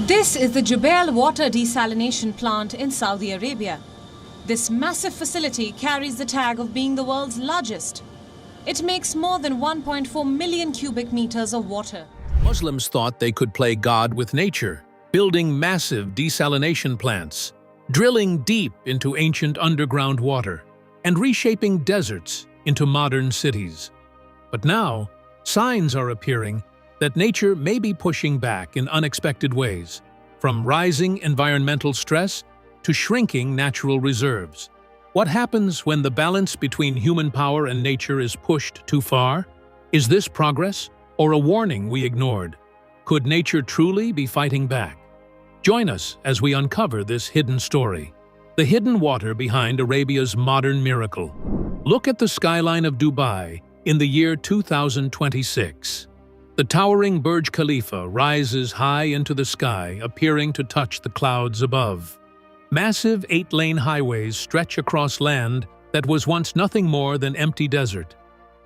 This is the Jubail water desalination plant in Saudi Arabia. This massive facility carries the tag of being the world's largest. It makes more than 1.4 million cubic meters of water. Muslims thought they could play God with nature, building massive desalination plants, drilling deep into ancient underground water, and reshaping deserts into modern cities. But now, signs are appearing that nature may be pushing back in unexpected ways, from rising environmental stress to shrinking natural reserves. What happens when the balance between human power and nature is pushed too far? Is this progress or a warning we ignored? Could nature truly be fighting back? Join us as we uncover this hidden story, the hidden water behind Arabia's modern miracle. Look at the skyline of Dubai in the year 2026. The towering Burj Khalifa rises high into the sky, appearing to touch the clouds above. Massive 8-lane highways stretch across land that was once nothing more than empty desert.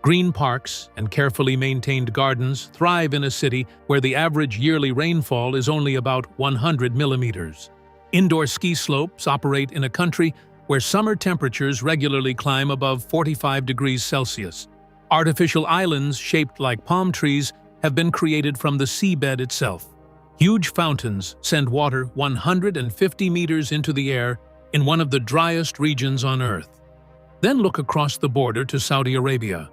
Green parks and carefully maintained gardens thrive in a city where the average yearly rainfall is only about 100 millimeters. Indoor ski slopes operate in a country where summer temperatures regularly climb above 45 degrees Celsius. Artificial islands shaped like palm trees have been created from the seabed itself. Huge fountains send water 150 meters into the air in one of the driest regions on Earth. Then look across the border to Saudi Arabia.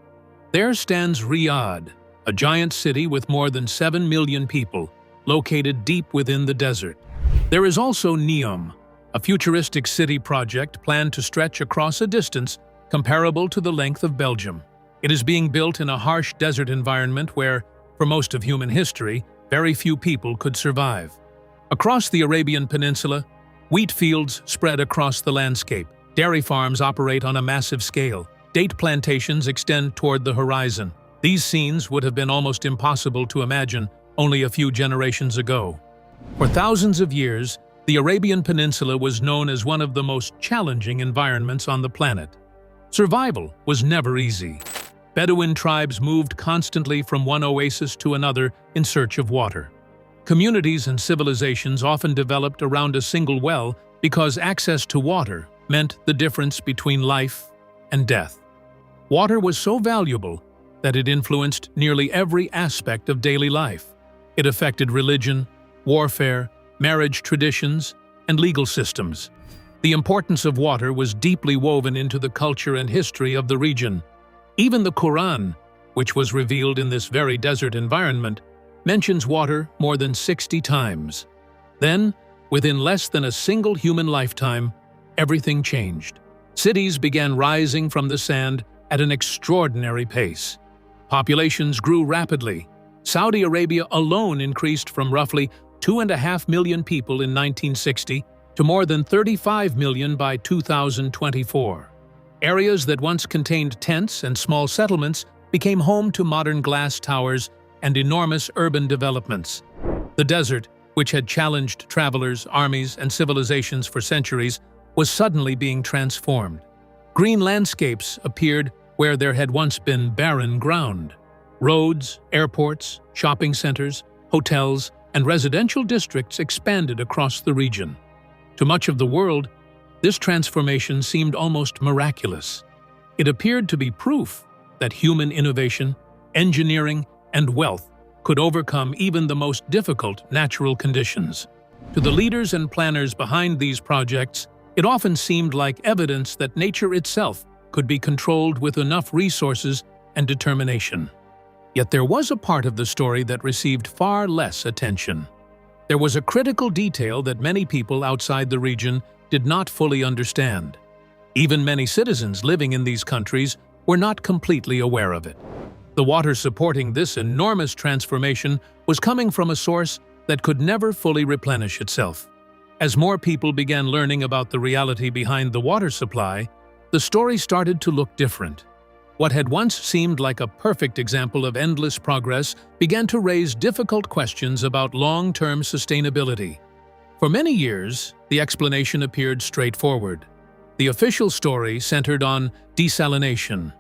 There stands Riyadh, a giant city with more than 7 million people, located deep within the desert. There is also Neom, a futuristic city project planned to stretch across a distance comparable to the length of Belgium. It is being built in a harsh desert environment where, for most of human history, very few people could survive. Across the Arabian Peninsula, wheat fields spread across the landscape. Dairy farms operate on a massive scale. Date plantations extend toward the horizon. These scenes would have been almost impossible to imagine only a few generations ago. For thousands of years, the Arabian Peninsula was known as one of the most challenging environments on the planet. Survival was never easy. Bedouin tribes moved constantly from one oasis to another in search of water. Communities and civilizations often developed around a single well because access to water meant the difference between life and death. Water was so valuable that it influenced nearly every aspect of daily life. It affected religion, warfare, marriage traditions, and legal systems. The importance of water was deeply woven into the culture and history of the region. Even the Quran, which was revealed in this very desert environment, mentions water more than 60 times. Then, within less than a single human lifetime, everything changed. Cities began rising from the sand at an extraordinary pace. Populations grew rapidly. Saudi Arabia alone increased from roughly 2.5 million people in 1960 to more than 35 million by 2024. Areas that once contained tents and small settlements became home to modern glass towers and enormous urban developments. The desert, which had challenged travelers, armies, and civilizations for centuries, was suddenly being transformed. Green landscapes appeared where there had once been barren ground. Roads, airports, shopping centers, hotels, and residential districts expanded across the region. To much of the world, this transformation seemed almost miraculous. It appeared to be proof that human innovation, engineering, and wealth could overcome even the most difficult natural conditions. To the leaders and planners behind these projects, it often seemed like evidence that nature itself could be controlled with enough resources and determination. Yet there was a part of the story that received far less attention. There was a critical detail that many people outside the region did not fully understand. Even many citizens living in these countries were not completely aware of it. The water supporting this enormous transformation was coming from a source that could never fully replenish itself. As more people began learning about the reality behind the water supply, the story started to look different. What had once seemed like a perfect example of endless progress began to raise difficult questions about long-term sustainability. For many years, the explanation appeared straightforward. The official story centered on desalination.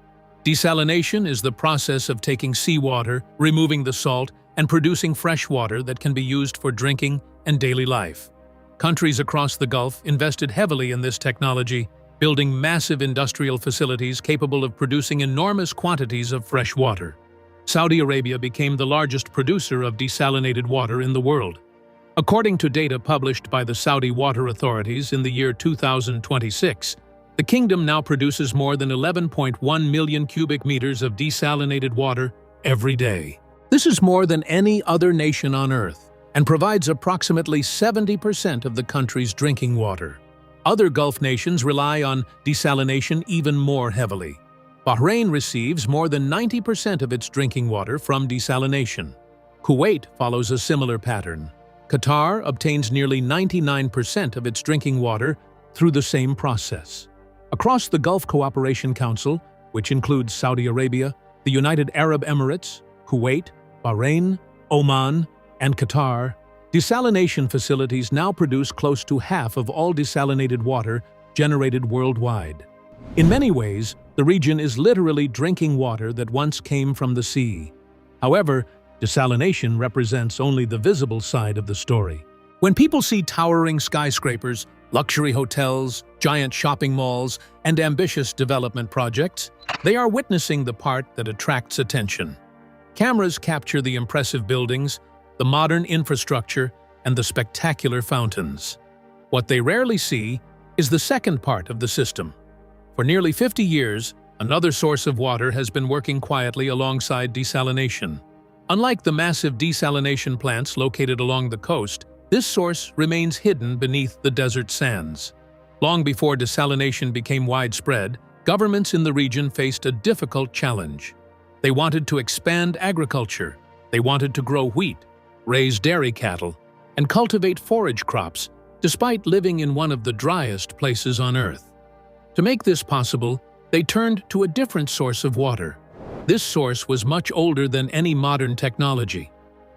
Desalination is the process of taking seawater, removing the salt, and producing fresh water that can be used for drinking and daily life. Countries across the Gulf invested heavily in this technology, building massive industrial facilities capable of producing enormous quantities of fresh water. Saudi Arabia became the largest producer of desalinated water in the world. According to data published by the Saudi water authorities in the year 2026, the kingdom now produces more than 11.1 million cubic meters of desalinated water every day. This is more than any other nation on Earth and provides approximately 70% of the country's drinking water. Other Gulf nations rely on desalination even more heavily. Bahrain receives more than 90% of its drinking water from desalination. Kuwait follows a similar pattern. Qatar obtains nearly 99% of its drinking water through the same process. Across the Gulf Cooperation Council, which includes Saudi Arabia, the United Arab Emirates, Kuwait, Bahrain, Oman, and Qatar, desalination facilities now produce close to half of all desalinated water generated worldwide. In many ways, the region is literally drinking water that once came from the sea. However, desalination represents only the visible side of the story. When people see towering skyscrapers, luxury hotels, giant shopping malls, and ambitious development projects, they are witnessing the part that attracts attention. Cameras capture the impressive buildings, the modern infrastructure, and the spectacular fountains. What they rarely see is the second part of the system. For nearly 50 years, another source of water has been working quietly alongside desalination. Unlike the massive desalination plants located along the coast, this source remains hidden beneath the desert sands. Long before desalination became widespread, governments in the region faced a difficult challenge. They wanted to expand agriculture, they wanted to grow wheat, raise dairy cattle, and cultivate forage crops, despite living in one of the driest places on Earth. To make this possible, they turned to a different source of water. This source was much older than any modern technology.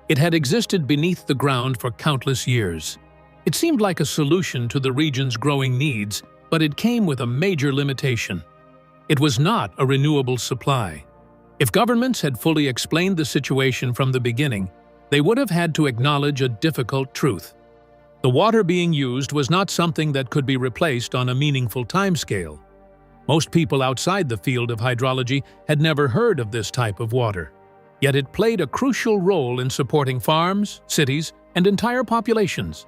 It had existed beneath the ground for countless years. It seemed like a solution to the region's growing needs, but it came with a major limitation. It was not a renewable supply. If governments had fully explained the situation from the beginning, they would have had to acknowledge a difficult truth. The water being used was not something that could be replaced on a meaningful timescale. Most people outside the field of hydrology had never heard of this type of water. Yet it played a crucial role in supporting farms, cities, and entire populations.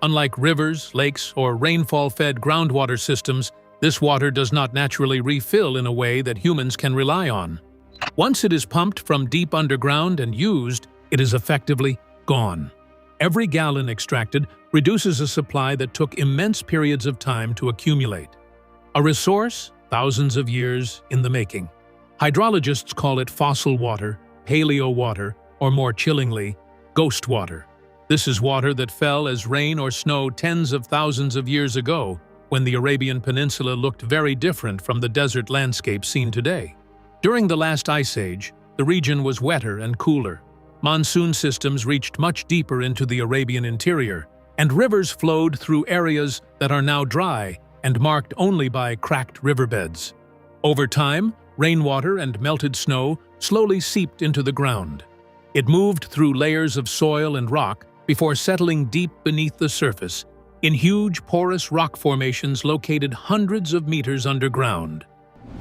Unlike rivers, lakes, or rainfall-fed groundwater systems, this water does not naturally refill in a way that humans can rely on. Once it is pumped from deep underground and used, it is effectively gone. Every gallon extracted reduces a supply that took immense periods of time to accumulate. A resource thousands of years in the making. Hydrologists call it fossil water, paleo water, or more chillingly, ghost water. This is water that fell as rain or snow tens of thousands of years ago, when the Arabian Peninsula looked very different from the desert landscape seen today. During the last ice age, the region was wetter and cooler. Monsoon systems reached much deeper into the Arabian interior, and rivers flowed through areas that are now dry and marked only by cracked riverbeds. Over time, rainwater and melted snow slowly seeped into the ground. It moved through layers of soil and rock before settling deep beneath the surface, in huge porous rock formations located hundreds of meters underground.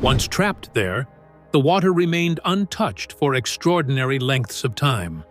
Once trapped there, the water remained untouched for extraordinary lengths of time.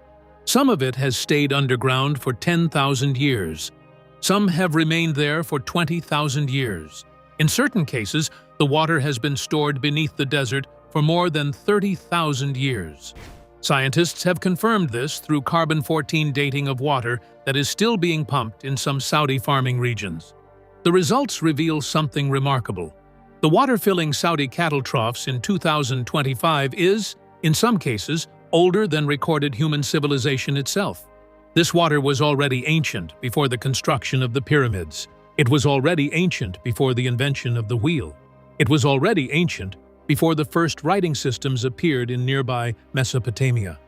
Some of it has stayed underground for 10,000 years. Some have remained there for 20,000 years. In certain cases, the water has been stored beneath the desert for more than 30,000 years. Scientists have confirmed this through carbon-14 dating of water that is still being pumped in some Saudi farming regions. The results reveal something remarkable. The water filling Saudi cattle troughs in 2025 is, in some cases, older than recorded human civilization itself. This water was already ancient before the construction of the pyramids. It was already ancient before the invention of the wheel. It was already ancient before the first writing systems appeared in nearby Mesopotamia.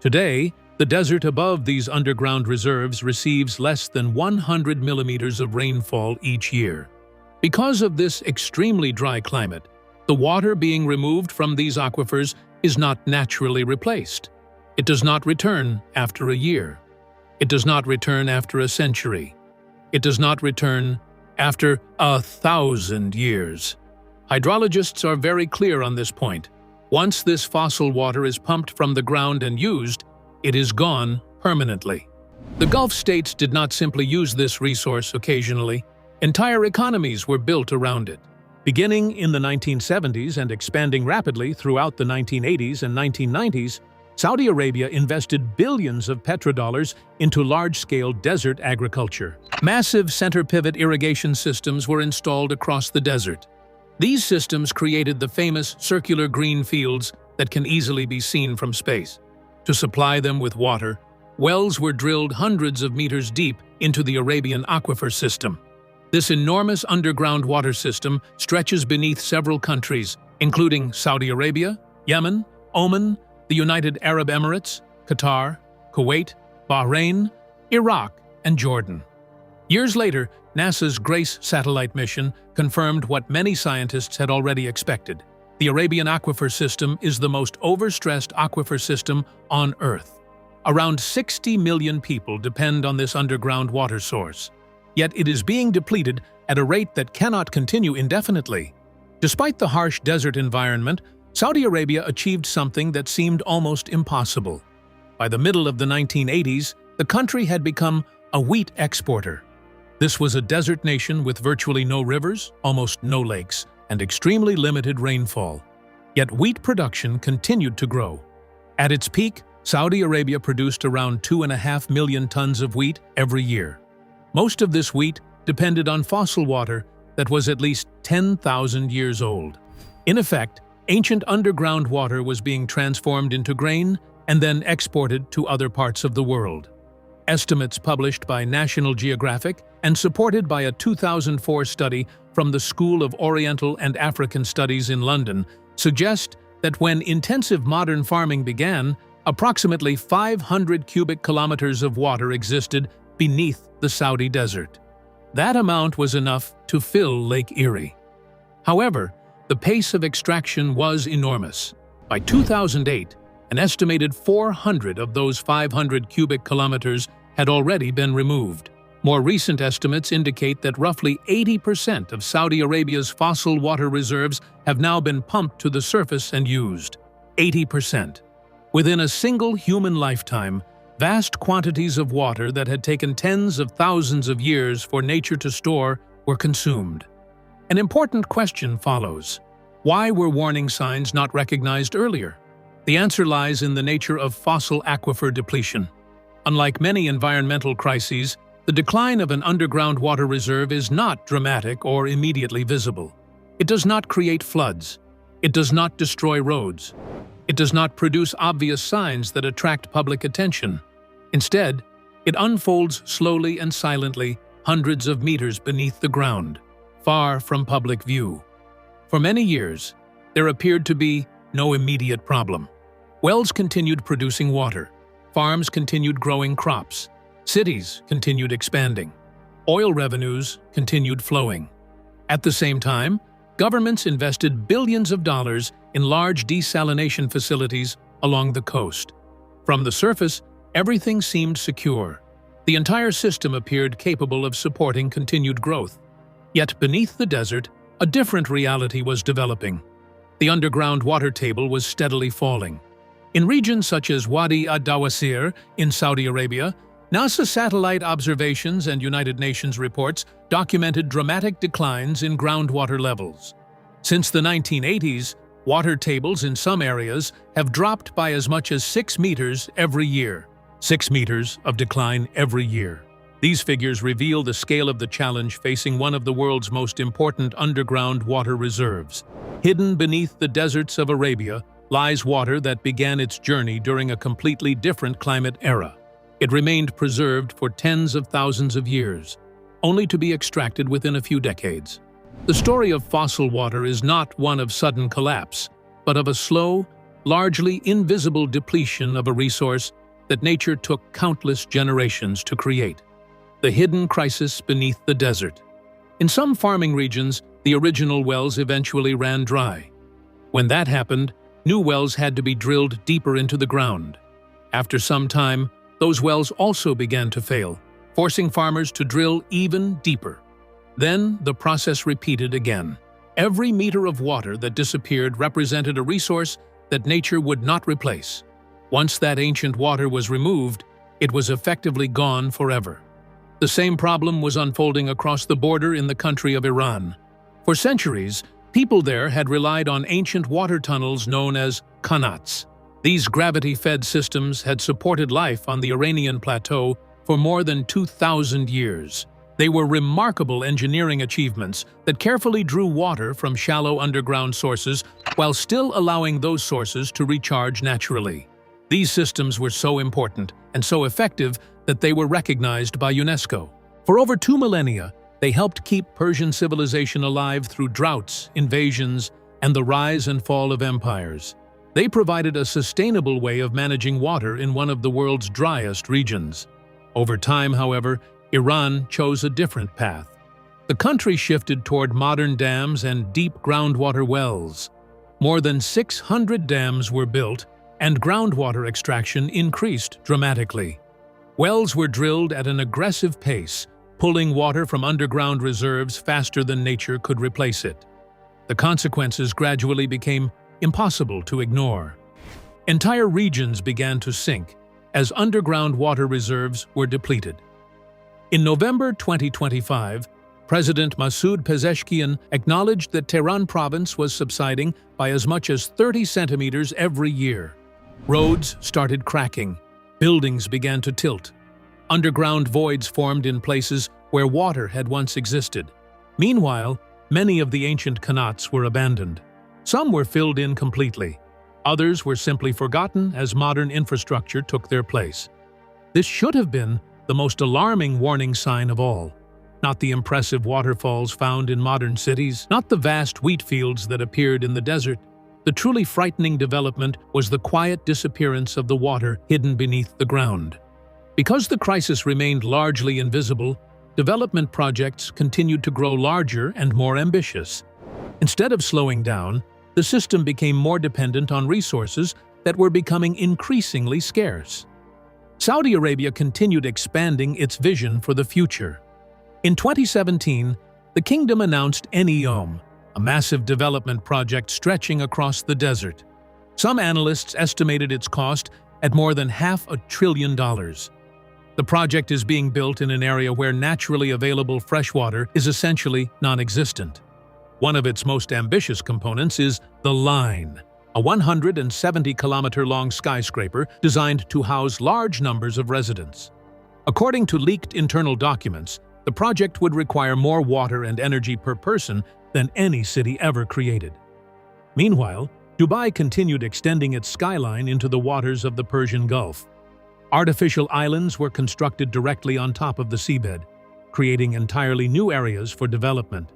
Today, the desert above these underground reserves receives less than 100 millimeters of rainfall each year. Because of this extremely dry climate, the water being removed from these aquifers is not naturally replaced. It does not return after a year. It does not return after a century. It does not return after 1,000 years. Hydrologists are very clear on this point. Once this fossil water is pumped from the ground and used, it is gone permanently. The Gulf states did not simply use this resource occasionally. Entire economies were built around it. Beginning in the 1970s and expanding rapidly throughout the 1980s and 1990s, Saudi Arabia invested billions of petrodollars into large-scale desert agriculture. Massive center-pivot irrigation systems were installed across the desert. These systems created the famous circular green fields that can easily be seen from space. To supply them with water, wells were drilled hundreds of meters deep into the Arabian aquifer system. This enormous underground water system stretches beneath several countries, including Saudi Arabia, Yemen, Oman, the United Arab Emirates, Qatar, Kuwait, Bahrain, Iraq, and Jordan. Years later, NASA's GRACE satellite mission confirmed what many scientists had already expected. The Arabian aquifer system is the most overstressed aquifer system on Earth. Around 60 million people depend on this underground water source. Yet it is being depleted at a rate that cannot continue indefinitely. Despite the harsh desert environment, Saudi Arabia achieved something that seemed almost impossible. By the middle of the 1980s, the country had become a wheat exporter. This was a desert nation with virtually no rivers, almost no lakes, and extremely limited rainfall. Yet wheat production continued to grow. At its peak, Saudi Arabia produced around 2.5 million tons of wheat every year. Most of this wheat depended on fossil water that was at least 10,000 years old. In effect, ancient underground water was being transformed into grain and then exported to other parts of the world. Estimates published by National Geographic and supported by a 2004 study from the School of Oriental and African Studies in London suggest that when intensive modern farming began, approximately 500 cubic kilometers of water existed beneath the Saudi desert. That amount was enough to fill Lake Erie. However, the pace of extraction was enormous. By 2008, an estimated 400 of those 500 cubic kilometers had already been removed. More recent estimates indicate that roughly 80% of Saudi Arabia's fossil water reserves have now been pumped to the surface and used. 80%. Within a single human lifetime, vast quantities of water that had taken tens of thousands of years for nature to store were consumed. An important question follows. Why were warning signs not recognized earlier? The answer lies in the nature of fossil aquifer depletion. Unlike many environmental crises, the decline of an underground water reserve is not dramatic or immediately visible. It does not create floods. It does not destroy roads. It does not produce obvious signs that attract public attention. Instead, it unfolds slowly and silently, hundreds of meters beneath the ground, far from public view. For many years, there appeared to be no immediate problem. Wells continued producing water. Farms continued growing crops. Cities continued expanding. Oil revenues continued flowing. At the same time, governments invested billions of dollars in large desalination facilities along the coast. From the surface, everything seemed secure. The entire system appeared capable of supporting continued growth. Yet beneath the desert, a different reality was developing. The underground water table was steadily falling. In regions such as Wadi ad-Dawasir in Saudi Arabia, NASA satellite observations and United Nations reports documented dramatic declines in groundwater levels. Since the 1980s, water tables in some areas have dropped by as much as 6 meters every year. 6 meters of decline every year. These figures reveal the scale of the challenge facing one of the world's most important underground water reserves. Hidden beneath the deserts of Arabia lies water that began its journey during a completely different climate era. It remained preserved for tens of thousands of years, only to be extracted within a few decades. The story of fossil water is not one of sudden collapse, but of a slow, largely invisible depletion of a resource that nature took countless generations to create. The hidden crisis beneath the desert. In some farming regions, the original wells eventually ran dry. When that happened, new wells had to be drilled deeper into the ground. After some time, those wells also began to fail, forcing farmers to drill even deeper. Then the process repeated again. Every meter of water that disappeared represented a resource that nature would not replace. Once that ancient water was removed, it was effectively gone forever. The same problem was unfolding across the border in the country of Iran. For centuries, people there had relied on ancient water tunnels known as qanats. These gravity-fed systems had supported life on the Iranian plateau for more than 2,000 years. They were remarkable engineering achievements that carefully drew water from shallow underground sources while still allowing those sources to recharge naturally. These systems were so important and so effective that they were recognized by UNESCO. For over 2 millennia, they helped keep Persian civilization alive through droughts, invasions, and the rise and fall of empires. They provided a sustainable way of managing water in one of the world's driest regions. Over time, however, Iran chose a different path. The country shifted toward modern dams and deep groundwater wells. More than 600 dams were built, and groundwater extraction increased dramatically. Wells were drilled at an aggressive pace, pulling water from underground reserves faster than nature could replace it. The consequences gradually became impossible to ignore. Entire regions began to sink as underground water reserves were depleted. In November 2025, President Masoud Pezeshkian acknowledged that Tehran province was subsiding by as much as 30 centimeters every year. Roads started cracking, buildings began to tilt. Underground voids formed in places where water had once existed. Meanwhile, many of the ancient qanats were abandoned. Some were filled in completely. Others were simply forgotten as modern infrastructure took their place. This should have been the most alarming warning sign of all. Not the impressive waterfalls found in modern cities, not the vast wheat fields that appeared in the desert. The truly frightening development was the quiet disappearance of the water hidden beneath the ground. Because the crisis remained largely invisible, development projects continued to grow larger and more ambitious. Instead of slowing down, the system became more dependent on resources that were becoming increasingly scarce. Saudi Arabia continued expanding its vision for the future. In 2017, the kingdom announced NEOM, a massive development project stretching across the desert. Some analysts estimated its cost at more than $500 billion. The project is being built in an area where naturally available fresh water is essentially non-existent. One of its most ambitious components is The Line, a 170-kilometer-long skyscraper designed to house large numbers of residents. According to leaked internal documents, the project would require more water and energy per person than any city ever created. Meanwhile, Dubai continued extending its skyline into the waters of the Persian Gulf. Artificial islands were constructed directly on top of the seabed, creating entirely new areas for development.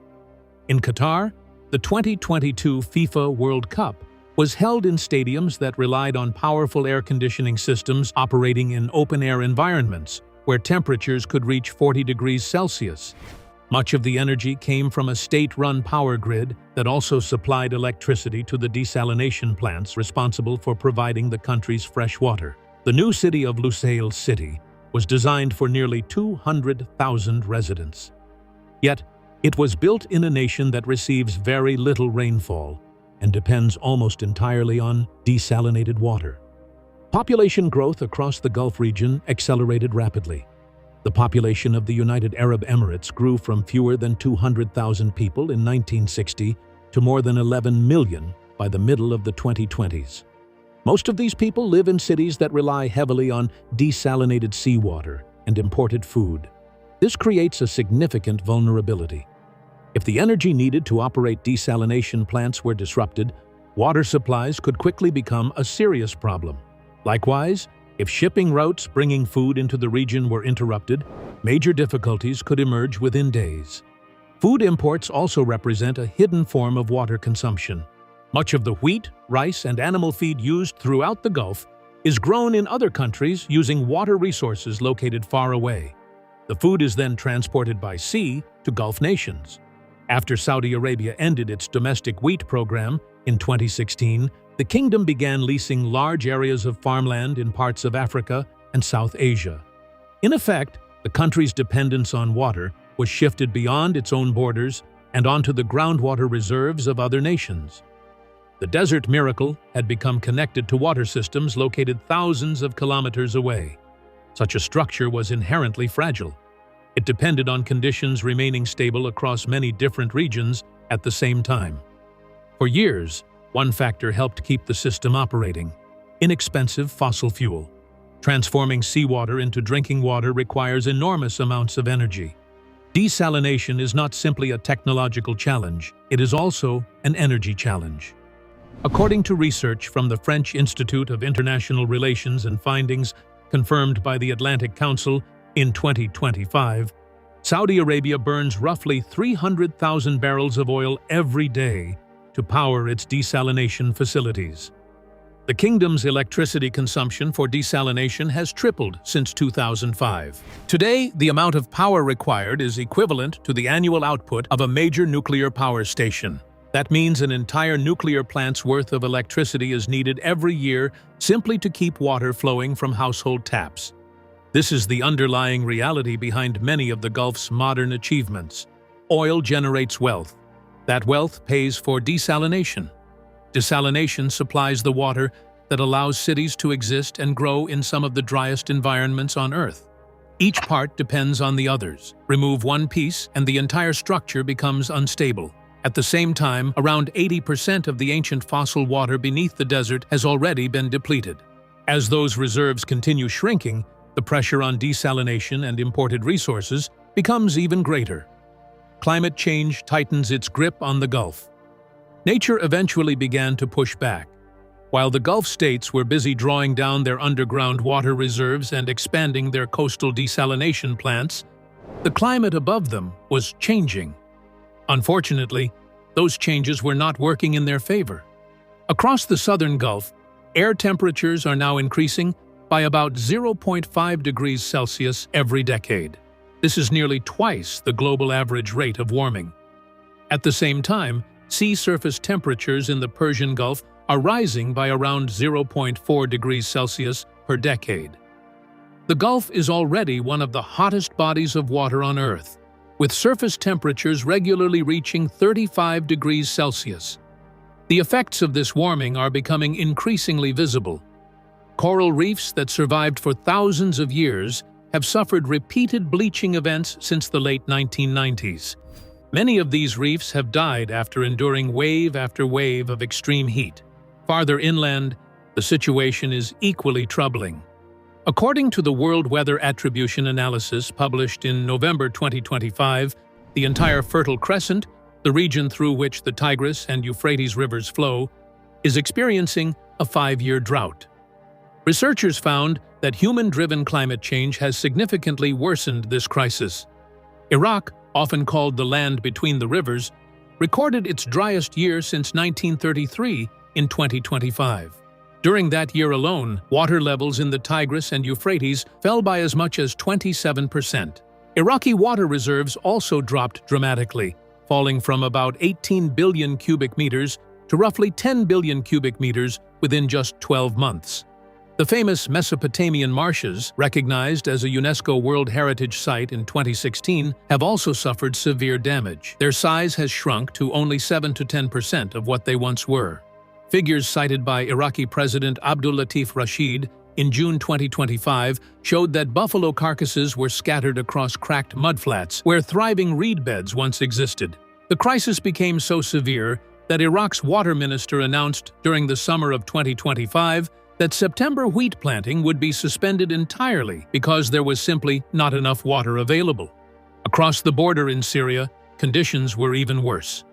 In Qatar, the 2022 FIFA World Cup was held in stadiums that relied on powerful air conditioning systems operating in open-air environments, where temperatures could reach 40 degrees Celsius. Much of the energy came from a state-run power grid that also supplied electricity to the desalination plants responsible for providing the country's fresh water. The new city of Lusail City was designed for nearly 200,000 residents. Yet, it was built in a nation that receives very little rainfall and depends almost entirely on desalinated water. Population growth across the Gulf region accelerated rapidly. The population of the United Arab Emirates grew from fewer than 200,000 people in 1960 to more than 11 million by the middle of the 2020s. Most of these people live in cities that rely heavily on desalinated seawater and imported food. This creates a significant vulnerability. If the energy needed to operate desalination plants were disrupted, water supplies could quickly become a serious problem. Likewise, if shipping routes bringing food into the region were interrupted, major difficulties could emerge within days. Food imports also represent a hidden form of water consumption. Much of the wheat, rice, and animal feed used throughout the Gulf is grown in other countries using water resources located far away. The food is then transported by sea to Gulf nations. After Saudi Arabia ended its domestic wheat program in 2016, the kingdom began leasing large areas of farmland in parts of Africa and South Asia. In effect, the country's dependence on water was shifted beyond its own borders and onto the groundwater reserves of other nations. The desert miracle had become connected to water systems located thousands of kilometers away. Such a structure was inherently fragile. It depended on conditions remaining stable across many different regions at the same time. For years, one factor helped keep the system operating: inexpensive fossil fuel. Transforming seawater into drinking water requires enormous amounts of energy. Desalination is not simply a technological challenge, it is also an energy challenge. According to research from the French Institute of International Relations and findings confirmed by the Atlantic Council in 2025, Saudi Arabia burns roughly 300,000 barrels of oil every day to power its desalination facilities. The kingdom's electricity consumption for desalination has tripled since 2005. Today, the amount of power required is equivalent to the annual output of a major nuclear power station. That means an entire nuclear plant's worth of electricity is needed every year simply to keep water flowing from household taps. This is the underlying reality behind many of the Gulf's modern achievements. Oil generates wealth. That wealth pays for desalination. Desalination supplies the water that allows cities to exist and grow in some of the driest environments on Earth. Each part depends on the others. Remove one piece and the entire structure becomes unstable. At the same time, around 80% of the ancient fossil water beneath the desert has already been depleted. As those reserves continue shrinking, the pressure on desalination and imported resources becomes even greater. Climate change tightens its grip on the Gulf. Nature eventually began to push back. While the Gulf states were busy drawing down their underground water reserves and expanding their coastal desalination plants, the climate above them was changing. Unfortunately, those changes were not working in their favor. Across the southern Gulf, air temperatures are now increasing by about 0.5 degrees Celsius every decade. This is nearly twice the global average rate of warming. At the same time, sea surface temperatures in the Persian Gulf are rising by around 0.4 degrees Celsius per decade. The Gulf is already one of the hottest bodies of water on Earth, with surface temperatures regularly reaching 35 degrees Celsius. The effects of this warming are becoming increasingly visible. Coral reefs that survived for thousands of years have suffered repeated bleaching events since the late 1990s. Many of these reefs have died after enduring wave after wave of extreme heat. Farther inland, the situation is equally troubling. According to the World Weather Attribution Analysis published in November 2025, the entire Fertile Crescent, the region through which the Tigris and Euphrates rivers flow, is experiencing a 5-year drought. Researchers found that human-driven climate change has significantly worsened this crisis. Iraq, often called the land between the rivers, recorded its driest year since 1933 in 2025. During that year alone, water levels in the Tigris and Euphrates fell by as much as 27%. Iraqi water reserves also dropped dramatically, falling from about 18 billion cubic meters to roughly 10 billion cubic meters within just 12 months. The famous Mesopotamian marshes, recognized as a UNESCO World Heritage Site in 2016, have also suffered severe damage. Their size has shrunk to only 7 to 10% of what they once were. Figures cited by Iraqi President Abdul Latif Rashid in June 2025 showed that buffalo carcasses were scattered across cracked mudflats where thriving reed beds once existed. The crisis became so severe that Iraq's water minister announced during the summer of 2025 that September wheat planting would be suspended entirely because there was simply not enough water available. Across the border in Syria, conditions were even worse.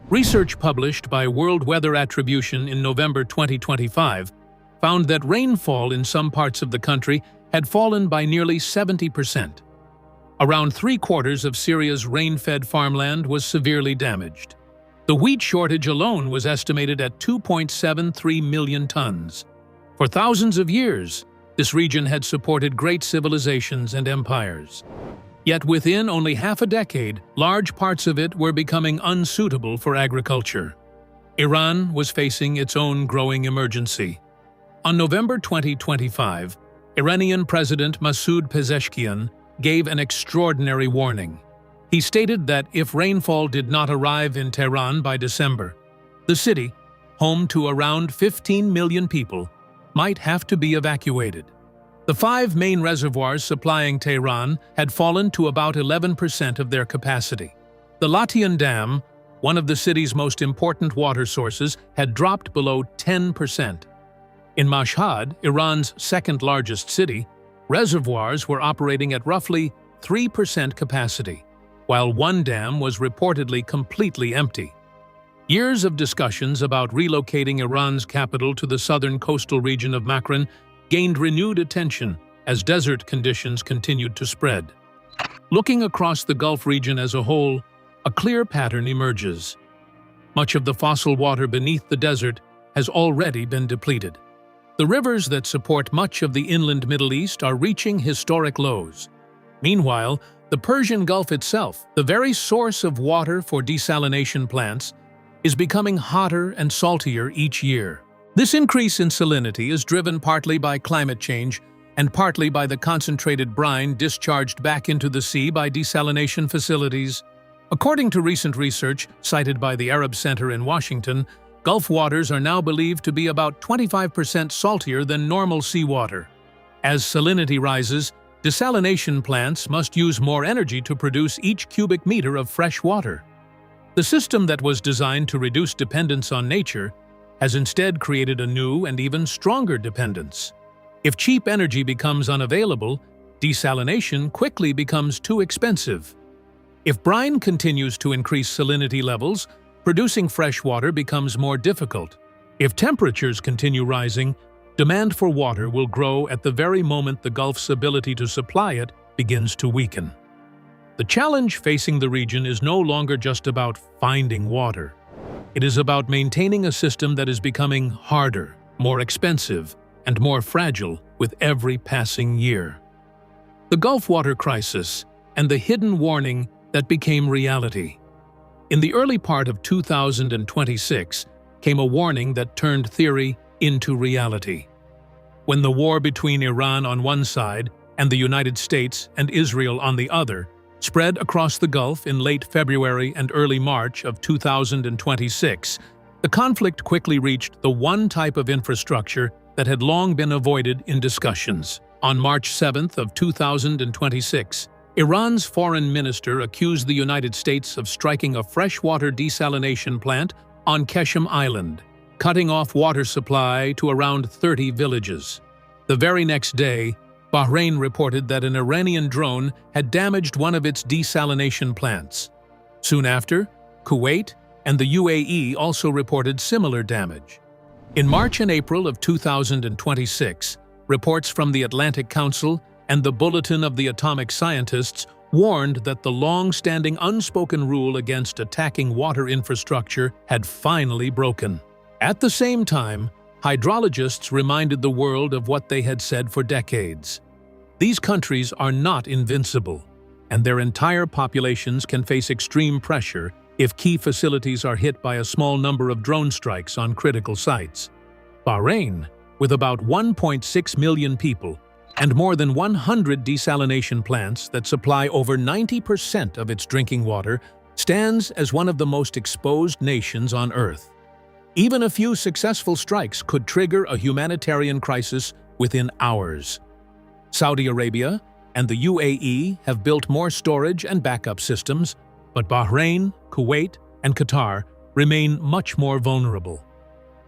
Research published by World Weather Attribution in November 2025 found that rainfall in some parts of the country had fallen by nearly 70%. Around 3/4 of Syria's rain-fed farmland was severely damaged. The wheat shortage alone was estimated at 2.73 million tons. For thousands of years, this region had supported great civilizations and empires. Yet within only half a decade, large parts of it were becoming unsuitable for agriculture. Iran was facing its own growing emergency. On November 2025, Iranian President Masoud Pezeshkian gave an extraordinary warning. He stated that if rainfall did not arrive in Tehran by December, the city, home to around 15 million people, might have to be evacuated. The 5 main reservoirs supplying Tehran had fallen to about 11% of their capacity. The Latian Dam, one of the city's most important water sources, had dropped below 10%. In Mashhad, Iran's second-largest city, reservoirs were operating at roughly 3% capacity, while one dam was reportedly completely empty. Years of discussions about relocating Iran's capital to the southern coastal region of Makran gained renewed attention as desert conditions continued to spread. Looking across the Gulf region as a whole, a clear pattern emerges. Much of the fossil water beneath the desert has already been depleted. The rivers that support much of the inland Middle East are reaching historic lows. Meanwhile, the Persian Gulf itself, the very source of water for desalination plants, is becoming hotter and saltier each year. This increase in salinity is driven partly by climate change and partly by the concentrated brine discharged back into the sea by desalination facilities. According to recent research cited by the Arab Center in Washington, Gulf waters are now believed to be about 25% saltier than normal seawater. As salinity rises, desalination plants must use more energy to produce each cubic meter of fresh water. The system that was designed to reduce dependence on nature has instead created a new and even stronger dependence. If cheap energy becomes unavailable, desalination quickly becomes too expensive. If brine continues to increase salinity levels, producing fresh water becomes more difficult. If temperatures continue rising, demand for water will grow at the very moment the Gulf's ability to supply it begins to weaken. The challenge facing the region is no longer just about finding water. It is about maintaining a system that is becoming harder, more expensive, and more fragile with every passing year. The Gulf water crisis and the hidden warning that became reality. In the early part of 2026 came a warning that turned theory into reality. When the war between Iran on one side and the United States and Israel on the other spread across the Gulf in late February and early March of 2026, the conflict quickly reached the one type of infrastructure that had long been avoided in discussions. On March 7th of 2026, Iran's foreign minister accused the United States of striking a freshwater desalination plant on Keshem Island, cutting off water supply to around 30 villages. The very next day, Bahrain reported that an Iranian drone had damaged one of its desalination plants. Soon after, Kuwait and the UAE also reported similar damage. In March and April of 2026, reports from the Atlantic Council and the Bulletin of the Atomic Scientists warned that the long-standing unspoken rule against attacking water infrastructure had finally broken. At the same time, hydrologists reminded the world of what they had said for decades. These countries are not invincible, and their entire populations can face extreme pressure if key facilities are hit by a small number of drone strikes on critical sites. Bahrain, with about 1.6 million people, and more than 100 desalination plants that supply over 90% of its drinking water, stands as one of the most exposed nations on Earth. Even a few successful strikes could trigger a humanitarian crisis within hours. Saudi Arabia and the UAE have built more storage and backup systems, but Bahrain, Kuwait, and Qatar remain much more vulnerable.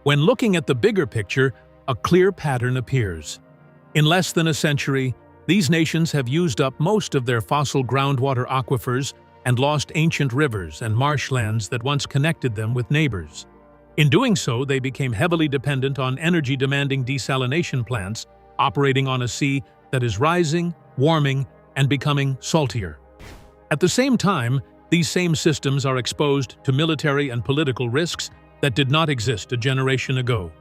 When looking at the bigger picture, a clear pattern appears. In less than a century, these nations have used up most of their fossil groundwater aquifers and lost ancient rivers and marshlands that once connected them with neighbors. In doing so, they became heavily dependent on energy-demanding desalination plants operating on a sea that is rising, warming, and becoming saltier. At the same time, these same systems are exposed to military and political risks that did not exist a generation ago.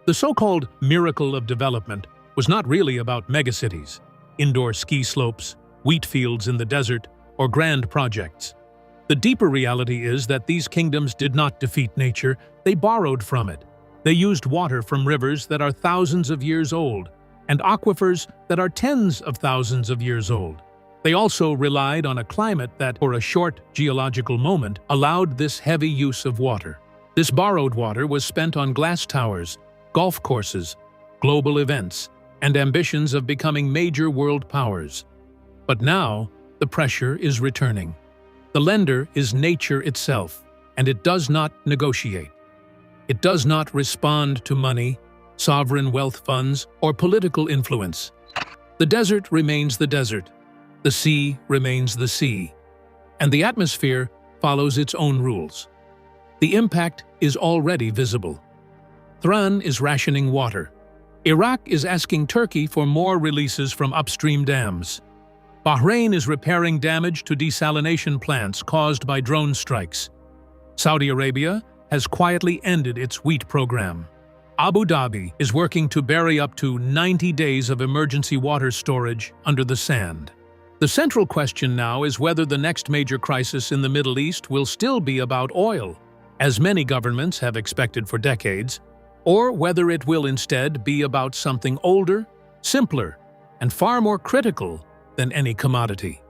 The so-called miracle of development was not really about megacities, indoor ski slopes, wheat fields in the desert, or grand projects. The deeper reality is that these kingdoms did not defeat nature, they borrowed from it. They used water from rivers that are thousands of years old, and aquifers that are tens of thousands of years old. They also relied on a climate that, for a short geological moment, allowed this heavy use of water. This borrowed water was spent on glass towers, golf courses, global events, and ambitions of becoming major world powers. But now, the pressure is returning. The lender is nature itself, and it does not negotiate. It does not respond to money, sovereign wealth funds, or political influence. The desert remains the desert, the sea remains the sea, and the atmosphere follows its own rules. The impact is already visible. Iran is rationing water. Iraq is asking Turkey for more releases from upstream dams. Bahrain is repairing damage to desalination plants caused by drone strikes. Saudi Arabia has quietly ended its wheat program. Abu Dhabi is working to bury up to 90 days of emergency water storage under the sand. The central question now is whether the next major crisis in the Middle East will still be about oil, as many governments have expected for decades, or whether it will instead be about something older, simpler, and far more critical than any commodity.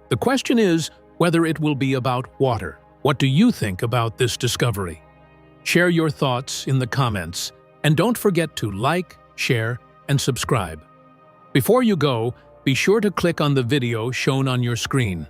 The question is whether it will be about water. What do you think about this discovery? Share your thoughts in the comments, and don't forget to like, share, and subscribe. Before you go, be sure to click on the video shown on your screen.